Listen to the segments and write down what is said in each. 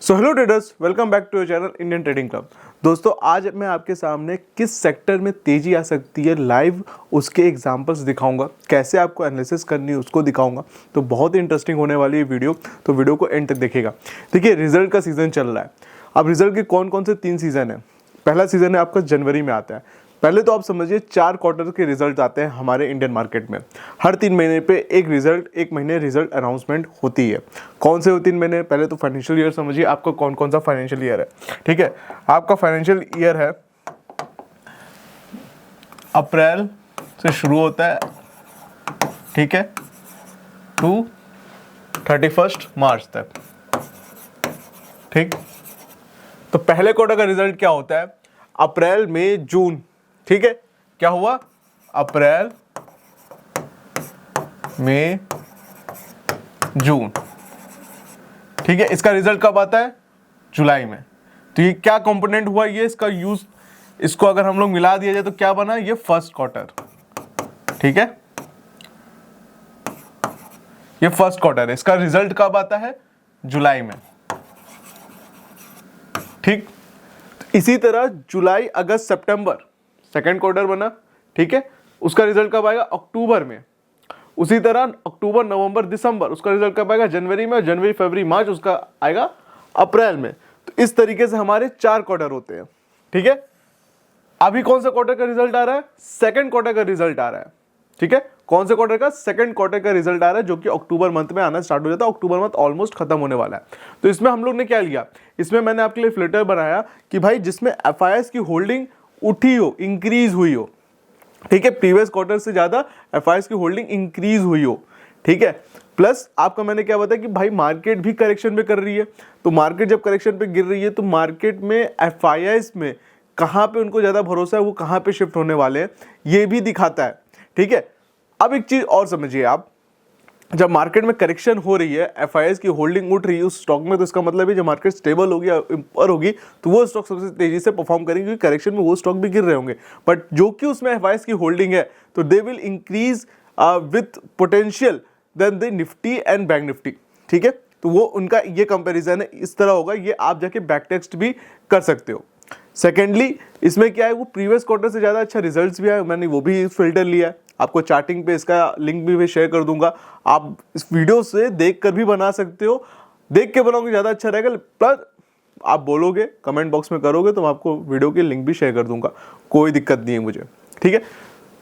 So hello traders, welcome back to your channel Indian trading club. दोस्तों, आज मैं आपके सामने किस सेक्टर में तेजी आ सकती है लाइव उसके एग्जांपल्स दिखाऊंगा, कैसे आपको एनालिसिस करनी है उसको दिखाऊंगा। तो बहुत ही इंटरेस्टिंग होने वाली है वीडियो, तो वीडियो को एंड तक देखिएगा। देखिए, रिजल्ट का सीज़न चल रहा है। अब रिजल्ट के कौन कौन से 3 सीज़न है। पहला सीज़न है आपका जनवरी में आता है। पहले तो आप समझिए 4 क्वार्टर के रिजल्ट आते हैं हमारे इंडियन मार्केट में। हर 3 महीने पे एक महीने रिजल्ट अनाउंसमेंट होती है। कौन से 3 महीने? पहले तो फाइनेंशियल ईयर समझिए आपका कौन कौन सा फाइनेंशियल ईयर है। ठीक है, आपका फाइनेंशियल ईयर है अप्रैल से शुरू होता है, ठीक है, टू 31 मार्च तक। ठीक, तो पहले क्वार्टर का रिजल्ट क्या होता है? अप्रैल मई जून। ठीक है, क्या हुआ? अप्रैल मई जून। ठीक है, इसका रिजल्ट कब आता है? जुलाई में। तो ये क्या कंपोनेंट हुआ, ये इसका यूज, इसको अगर हम लोग मिला दिया जाए तो क्या बना? ये फर्स्ट क्वार्टर। ठीक है, ये फर्स्ट क्वार्टर है। इसका रिजल्ट कब आता है? जुलाई में। ठीक, इसी तरह जुलाई अगस्त सितंबर सेकेंड क्वार्टर बना। ठीक है, उसका रिजल्ट कब आएगा? अक्टूबर में। उसी तरह अक्टूबर नवंबर दिसंबर, उसका रिजल्ट कब आएगा? जनवरी में। और जनवरी फरवरी मार्च उसका आएगा अप्रैल में। तो इस तरीके से हमारे 4 क्वार्टर होते हैं। ठीक है, अभी कौन सा क्वार्टर का रिजल्ट आ रहा है? सेकेंड क्वार्टर का रिजल्ट आ रहा है। ठीक है, कौन से क्वार्टर का? सेकंड क्वार्टर का रिजल्ट आ रहा है, जो कि अक्टूबर मंथ में आना स्टार्ट हो जाता है। अक्टूबर मंथ ऑलमोस्ट खत्म होने वाला है। तो इसमें हम लोग ने क्या लिया? इसमें मैंने आपके लिए फिल्टर बनाया कि भाई जिसमें एफआईआईएस की होल्डिंग उठी हो, इंक्रीज हुई हो। ठीक है, प्रीवियस क्वार्टर से ज्यादा एफआईआईएस की होल्डिंग इंक्रीज हुई हो। ठीक है, प्लस आपका मैंने क्या बताया कि भाई मार्केट भी करेक्शन पे कर रही है। तो मार्केट जब करेक्शन पे गिर रही है तो मार्केट में एफआईआईएस में कहां पे उनको ज्यादा भरोसा है, वो कहां पे शिफ्ट होने वाले हैं, ये भी दिखाता है। ठीक है, अब एक चीज और समझिए आप, जब मार्केट में करेक्शन हो रही है, एफआईआईएस की होल्डिंग उठ रही है उस स्टॉक में, तो इसका मतलब है जब मार्केट स्टेबल होगी, ऊपर होगी, तो वो स्टॉक सबसे तेजी से परफॉर्म करेंगे, क्योंकि करेक्शन में वो स्टॉक भी गिर रहे होंगे। बट जो कि उसमें एफआईआईएस की होल्डिंग है, तो they will increase with potential than the Nifty and bank Nifty. ठीक है, तो वो उनका ये कंपेरिजन है, इस तरह होगा। ये आप जाके बैक टेक्स्ट भी कर सकते हो। सेकेंडली, इसमें क्या है, वो प्रीवियस क्वार्टर से ज्यादा अच्छा रिजल्ट्स भी आए, मैंने वो भी फिल्टर लिया है। आपको चार्टिंग पे इसका लिंक भी मैं शेयर कर दूंगा, आप इस वीडियो से देख कर भी बना सकते हो। देख के बनाओगे ज्यादा अच्छा रहेगा। प्लस आप बोलोगे, कमेंट बॉक्स में करोगे, तो मैं आपको वीडियो की लिंक भी शेयर कर दूंगा, कोई दिक्कत नहीं है मुझे। ठीक है,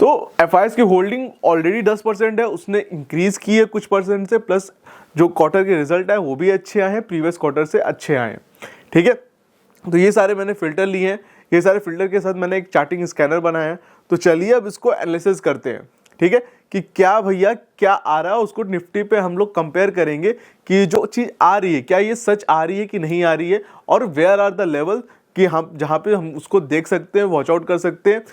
तो एफआईआईएस की होल्डिंग ऑलरेडी 10% है, उसने इंक्रीज की है कुछ परसेंट से। प्लस जो क्वार्टर के रिजल्ट है वो भी अच्छे आए हैं, प्रीवियस क्वार्टर से अच्छे आए हैं। ठीक है, तो ये सारे मैंने फिल्टर लिए हैं। ये सारे फिल्टर के साथ मैंने एक चार्टिंग स्कैनर बनाया है। तो चलिए अब इसको एनालिसिस करते हैं। ठीक है, कि क्या भैया क्या आ रहा है, उसको निफ्टी पे हम लोग कंपेयर करेंगे कि जो चीज आ रही है क्या ये सच आ रही है कि नहीं आ रही है, और वेयर आर द लेवल कि हम जहां पे हम उसको देख सकते हैं, वॉच आउट कर सकते हैं।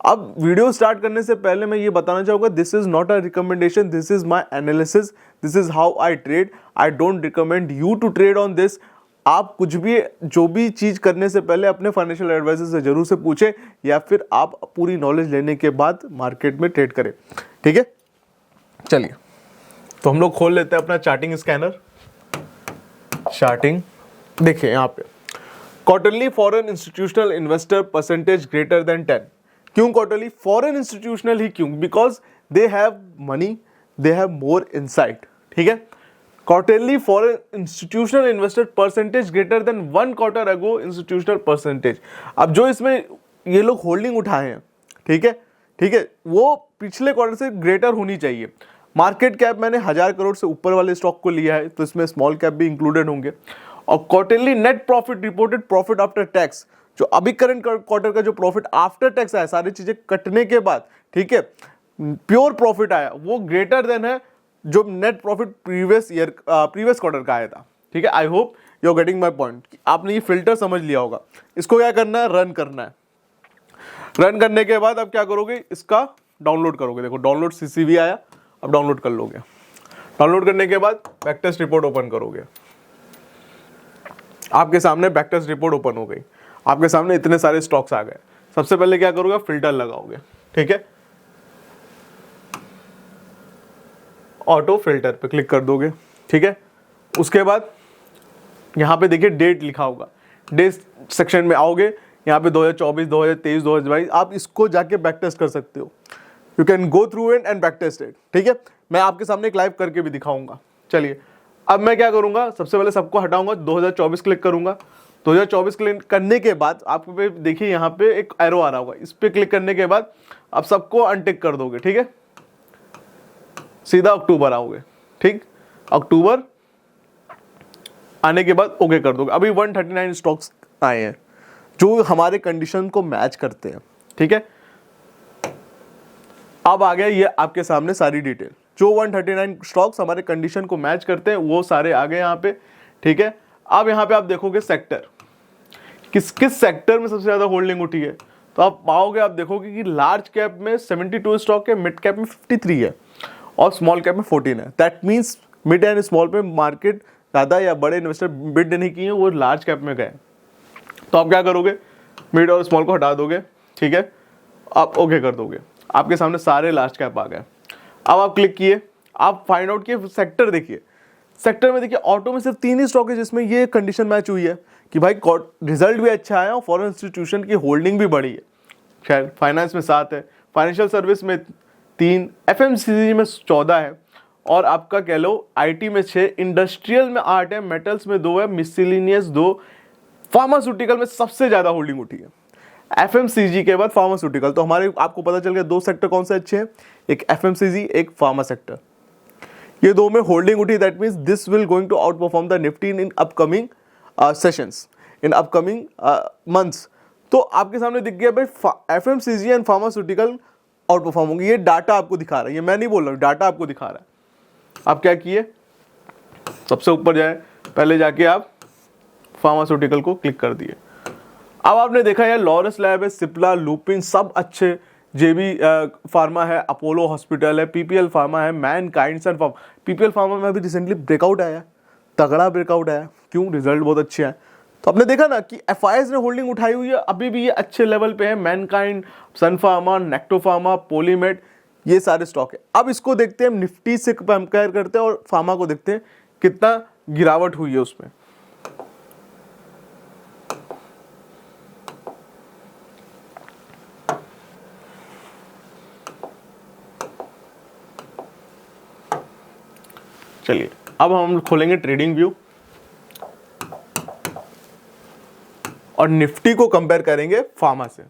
अब वीडियो स्टार्ट करने से पहले मैं ये बताना चाहूंगा, this is not a recommendation, this is my analysis, this is how I trade. I don't recommend you to trade on this. आप कुछ भी, जो भी चीज करने से पहले अपने फाइनेंशियल एडवाइजर से जरूर से पूछें, या फिर आप पूरी नॉलेज लेने के बाद मार्केट में ट्रेड करें। ठीक है, चलिए तो हम लोग खोल लेते हैं अपना चार्टिंग स्कैनर। चार्टिंग देखिए यहाँ पे, quarterly foreign institutional investor percentage greater than 10। क्यों क्वार्टरली फॉरेन इंस्टीट्यूशनल ही क्यों? Because they have money, they have more insight. ठीक है, quarterly foreign institutional investor percentage greater than 1 quarter ago institutional percentage. अब जो इसमें ये लोग होल्डिंग उठाए हैं, ठीक है, ठीक है, वो पिछले क्वार्टर से ग्रेटर होनी चाहिए। मार्केट कैप मैंने 1000 करोड़ से ऊपर वाले स्टॉक को लिया है, तो इसमें स्मॉल कैप भी इंक्लूडेड होंगे। और quarterly net profit reported profit after tax, जो अभी करंट क्वार्टर का जो प्रॉफिट आफ्टर टैक्स आया, सारी चीजें कटने के बाद, ठीक है, प्योर प्रॉफिट आया, वो ग्रेटर देन है जो नेट प्रॉफिट प्रीवियस क्वार्टर का आया था। ठीक है, I hope you are getting my point. आपने ये फिल्टर समझ लिया होगा। इसको क्या करना है? रन करना है। रन करने के बाद अब क्या करोगे? इसका डाउनलोड करोगे। देखो डाउनलोड सीसीवी आया, अब डाउनलोड कर लोगे। डाउनलोड करने के बाद बैकटेस्ट रिपोर्ट ओपन करोगे। आपके सामने बैकटेस्ट रिपोर्ट ओपन हो गई, आपके सामने इतने सारे स्टॉक्स आ गए। सबसे पहले क्या करोगे? फिल्टर लगाओगे। ठीक है, ऑटो फिल्टर पे क्लिक कर दोगे। ठीक है, उसके बाद यहाँ पे देखिए डेट लिखा होगा, डेट सेक्शन में आओगे, यहाँ पे 2024, 2023, 2022, आप इसको जाके बैक टेस्ट कर सकते हो। You can go through it and back test it, ठीक है। मैं आपके सामने एक लाइव करके भी दिखाऊंगा। चलिए अब मैं क्या करूंगा, सबसे पहले सबको हटाऊंगा, 2024 क्लिक करूंगा। 2024 क्लिक करने के बाद आपको पे देखिए यहाँ पे एक एरो आ रहा होगा, इस पे क्लिक करने के बाद आप सबको अनटिक कर दोगे, ठीक है। सीधा अक्टूबर आओगे, ठीक, अक्टूबर आने के बाद ओके कर दोगे। अभी 139 स्टॉक्स आए हैं जो हमारे कंडीशन को मैच करते हैं, ठीक है। अब आ गया ये आपके सामने सारी डिटेल, जो 139 स्टॉक्स हमारे कंडीशन को मैच करते हैं वो सारे आ गए यहाँ पे, ठीक है। अब यहाँ पे आप देखोगे सेक्टर, किस किस सेक्टर में सबसे ज्यादा होल्डिंग उठी है, तो आप पाओगे, आप देखोगे कि लार्ज कैप में 72 स्टॉक है, मिड कैप में 53 है और स्मॉल कैप में 14 है। That means mid and small पे मार्केट ज़्यादा या बड़े इन्वेस्टर बिड नहीं किए, वो लार्ज कैप में गए। तो आप क्या करोगे, मिड और स्मॉल को हटा दोगे, ठीक है, आप ओके कर दोगे, आपके सामने सारे लार्ज कैप आ गए। अब आप क्लिक किए, आप फाइंड आउट किए सेक्टर, देखिए सेक्टर में देखिए ऑटो में सिर्फ 3 ही स्टॉक है जिसमें ये कंडीशन मैच हुई है कि भाई रिजल्ट भी अच्छा आया और फॉरेन इंस्टीट्यूशन की होल्डिंग भी बढ़ी है। खैर फाइनेंस में 7 है, फाइनेंशियल सर्विस में 3, एफएमसीजी में 14 है और आपका कह लो आईटी में 6, इंडस्ट्रियल में 8 है, मेटल्स में 2 है, मिसलिनियस 2, फार्मास्यूटिकल में सबसे ज्यादा होल्डिंग उठी है। एफएमसीजी के बाद फार्मास्यूटिकल, तो हमारे आपको पता चल गया 2 सेक्टर कौन से अच्छे हैं, एक एफएमसीजी एक फार्मा सेक्टर, ये 2 में होल्डिंग उठी। That means this will going to outperform the Nifty in upcoming sessions, in upcoming months. तो आपके सामने दिख गया भाई FMCG and pharmaceutical outperform होंगे, ये डाटा आपको दिखा रहा है, ये मैं नहीं बोल रहा हूँ, डाटा आपको दिखा रहा है। आप क्या किए, सबसे ऊपर जाए, पहले जाके आप फार्मास्यूटिकल को क्लिक कर दिए। अब आपने देखा यार लॉरस लैब है, सिप्ला, लुपिन सब अच्छे, जेबी फार्मा है, अपोलो हॉस्पिटल है, पीपीएल फार्मा है, मैनकाइंड सन फार्मा। पीपीएल फार्मा में अभी रिसेंटली ब्रेकआउट आया, तगड़ा ब्रेकआउट आया, क्यों, रिजल्ट बहुत अच्छे हैं। तो आपने देखा ना कि एफआईएस ने होल्डिंग उठाई हुई है, अभी भी ये अच्छे लेवल पे है, मैनकाइंड, सन फार्मा, नेक्टो फार्मा, पॉलीमेड, ये सारे स्टॉक है। अब इसको देखते हैं, निफ्टी से कंपेयर करते हैं और फार्मा को देखते हैं कितना गिरावट हुई है उसमें। चलिए अब हम खोलेंगे ट्रेडिंग व्यू और निफ्टी को कंपेयर करेंगे फार्मा से।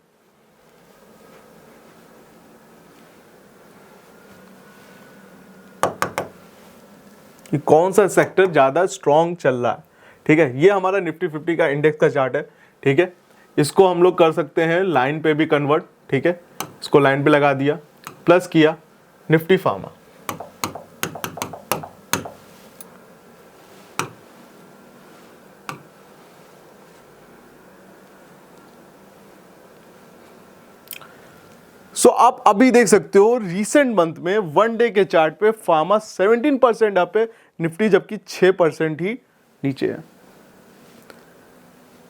कि कौन सा सेक्टर ज्यादा स्ट्रॉन्ग चल रहा है, ठीक है। ये हमारा निफ्टी 50 का इंडेक्स का चार्ट है, ठीक है। इसको हम लोग कर सकते हैं लाइन पे भी कन्वर्ट, ठीक है। इसको लाइन पे लगा दिया, प्लस किया निफ्टी फार्मा। सो आप अभी देख सकते हो रीसेंट मंथ में 1 डे के चार्ट पे फार्मा 17% अप है, निफ्टी जबकि 6% ही नीचे है।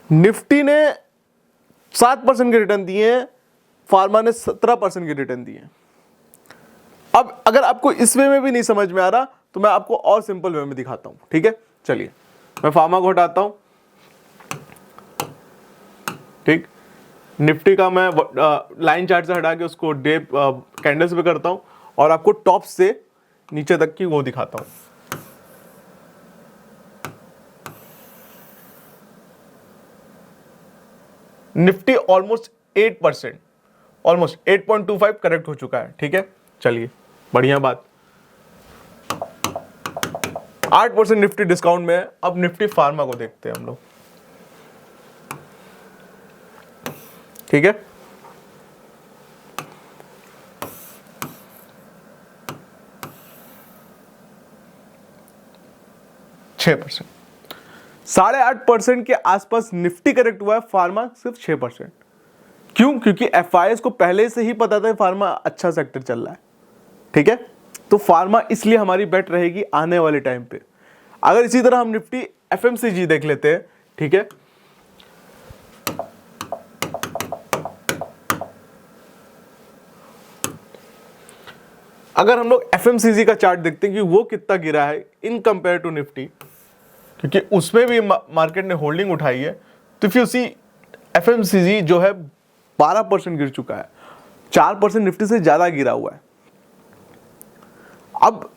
निफ्टी ने 7% के रिटर्न दिए हैं, फार्मा ने 17% के रिटर्न दिए हैं। अब अगर आपको इस वे में भी नहीं समझ में आ रहा तो मैं आपको और सिंपल वे में दिखाता हूं, ठीक है। चलिए मैं फार्मा को हटाता हूं, ठीक। निफ्टी का मैं लाइन चार्ट से हटा के उसको डे कैंडल्स पे करता हूं और आपको टॉप से नीचे तक की वो दिखाता हूं। निफ्टी ऑलमोस्ट 8%, ऑलमोस्ट 8.25 करेक्ट हो चुका है, ठीक है। चलिए बढ़िया बात, 8% निफ्टी डिस्काउंट में है। अब निफ्टी फार्मा को देखते हैं हम लोग, ठीक है। छह परसेंट, 8.5% के आसपास निफ्टी करेक्ट हुआ है, फार्मा सिर्फ 6%। क्यों, क्योंकि एफआईएस को पहले से ही पता था फार्मा अच्छा सेक्टर चल रहा है, ठीक है। तो फार्मा इसलिए हमारी बेट रहेगी आने वाले टाइम पे। अगर इसी तरह हम निफ्टी एफएमसीजी देख लेते हैं, ठीक है। अगर हम लोग एफएमसीजी का चार्ट देखते हैं कि वो कितना गिरा है इन कंपेयर टू निफ्टी, क्योंकि उसमें भी मार्केट ने होल्डिंग उठाई है। तो इफ यू सी एफएमसीजी जो है 12% गिर चुका है, 4% निफ्टी से ज्यादा गिरा हुआ है। अब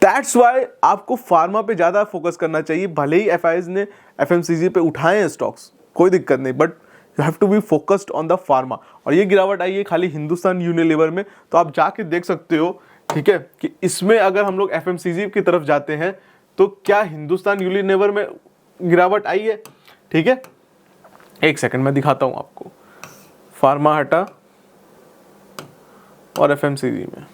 दैट्स वाई आपको फार्मा पे ज्यादा फोकस करना चाहिए। भले ही एफआईज ने एफएमसीजी पे उठाए हैं स्टॉक्स, कोई दिक्कत नहीं, but you have to be focused on the pharma. और ये गिरावट आई है खाली हिंदुस्तान यूनिलीवर में, तो आप जाके देख सकते हो, ठीक है, कि इसमें अगर हम लोग एफएमसीजी की तरफ जाते हैं तो क्या हिंदुस्तान यूनिलीवर में गिरावट आई है, ठीक है। एक सेकंड मैं दिखाता हूं आपको, फार्मा हटा और एफएमसीजी में,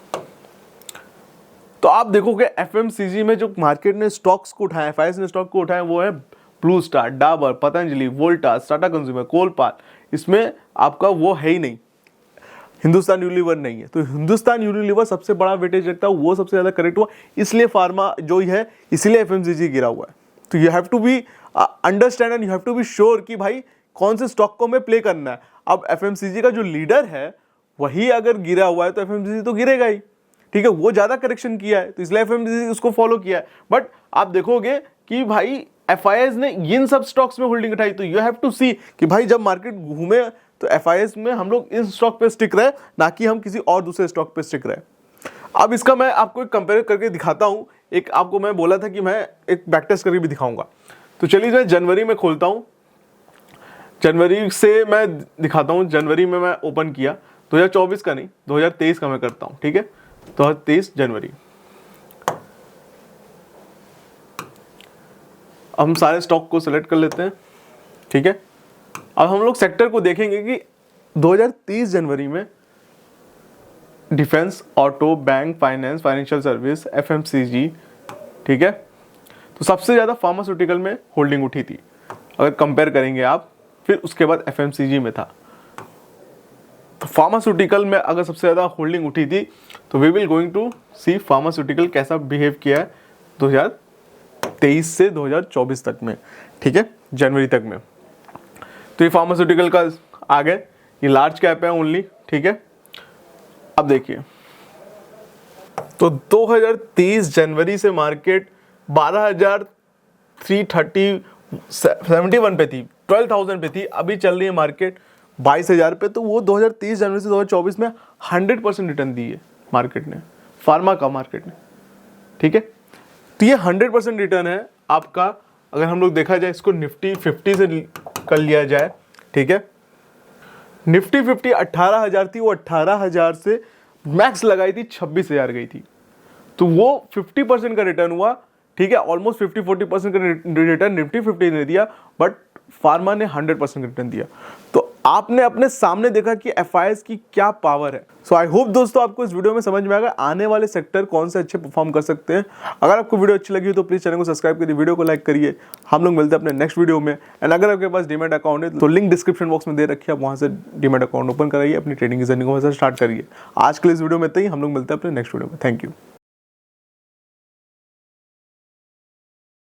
तो आप देखोगे एफएमसीजी में जो मार्केट ने स्टॉक्स को उठाया, एफआईएस ने स्टॉक को उठाया, वो है Blue Star, Dabur, Patanjali, Voltas, Tata Consumer, Colpal. इसमें आपका वो है ही नहीं, हिंदुस्तान यूनिलीवर नहीं है। तो हिंदुस्तान यूनिलीवर सबसे बड़ा वेटेज रखता है, वो सबसे ज्यादा करेक्ट हुआ, इसलिए फार्मा जो ही है, इसलिए एफएमसीजी गिरा हुआ है। तो you have to be understand and you have to be sure कि भाई कौन से स्टॉक को हमें प्ले करना है। अब एफएमसीजी का जो लीडर है वही अगर गिरा हुआ है तो एफएमसीजी तो गिरेगा ही, ठीक है। वो ज्यादा करेक्शन किया है तो इसलिए एफएमसीजी उसको फॉलो किया है। बट आप देखोगे कि भाई एफआईएस ने इन सब स्टॉक्स में होल्डिंग उठाई, तो यू हैव टू सी कि भाई जब मार्केट घूमे तो एफआईएस में हम लोग इस स्टॉक पे स्टिक रहे, ना कि हम किसी और दूसरे स्टॉक पे स्टिक रहे। अब इसका मैं आपको एक कंपेयर करके दिखाता हूं। एक आपको मैं बोला था कि मैं एक बैक टेस्ट करके भी दिखाऊंगा, तो चलिए मैं जनवरी में खोलता हूं, जनवरी से मैं दिखाता हूं। जनवरी में मैं ओपन किया, 2024 का नहीं, 2023 का मैं करता हूं, ठीक है। 2023 जनवरी, हम सारे स्टॉक को सिलेक्ट कर लेते हैं, ठीक है। अब हम लोग सेक्टर को देखेंगे कि 2030 जनवरी में defence, auto, bank, finance, financial service, FMCG, ठीक है। तो सबसे ज्यादा फार्मास्यूटिकल में होल्डिंग उठी थी अगर कंपेयर करेंगे आप, फिर उसके बाद एफएमसीजी में था। तो फार्मास्यूटिकल में अगर सबसे ज्यादा होल्डिंग उठी थी तो we will going to see pharmaceutical कैसा बिहेव किया है 2023 से 2024 तक में, ठीक है, जनवरी तक में। तो ये फार्मास्यूटिकल का आ गए, ये लार्ज कैप है ओनली, ठीक है। अब देखिए, तो 2023 जनवरी से मार्केट 12,371 पे थी, 12,000 पे थी, अभी चल रही है मार्केट 22,000 पे। तो वो 2023 जनवरी से 2024 में 100% रिटर्न दी है मार्केट ने, फार्मा का मार्केट ने, ठीक है। तो ये 100% रिटर्न है आपका। अगर हम लोग देखा जाए इसको निफ्टी 50 से कर लिया जाए, ठीक है, निफ्टी 50 18,000 थी, वो 18,000 से मैक्स लगाई थी 26,000 गई थी, तो वो 50% का रिटर्न हुआ, ठीक है। ऑलमोस्ट 50-40% का रिटर्न निफ्टी 50 ने दिया, बट फार्मा ने 100% रिटर्न दिया। तो आपने अपने सामने देखा कि एफआईएस की क्या पावर है। सो आई होप दोस्तों आपको इस वीडियो में समझ में आएगा आने वाले सेक्टर कौन से अच्छे परफॉर्म कर सकते हैं। अगर आपको वीडियो अच्छी लगी हो तो प्लीज चैनल को सब्सक्राइब करिए, वीडियो को लाइक करिए। हम लोग मिलते हैं अपने नेक्स्ट वीडियो में। एंड अगर आपके पास डीमैट अकाउंट है तो लिंक डिस्क्रिप्शन बॉक्स में दे रखिए, आप वहां से डीमैट अकाउंट ओपन कराइए, अपनी ट्रेडिंग की जर्नी को वहां से स्टार्ट करिए। आज के लिए इस वीडियो में इतना ही, हम लोग मिलते हैं अपने नेक्स्ट वीडियो में। Thank you.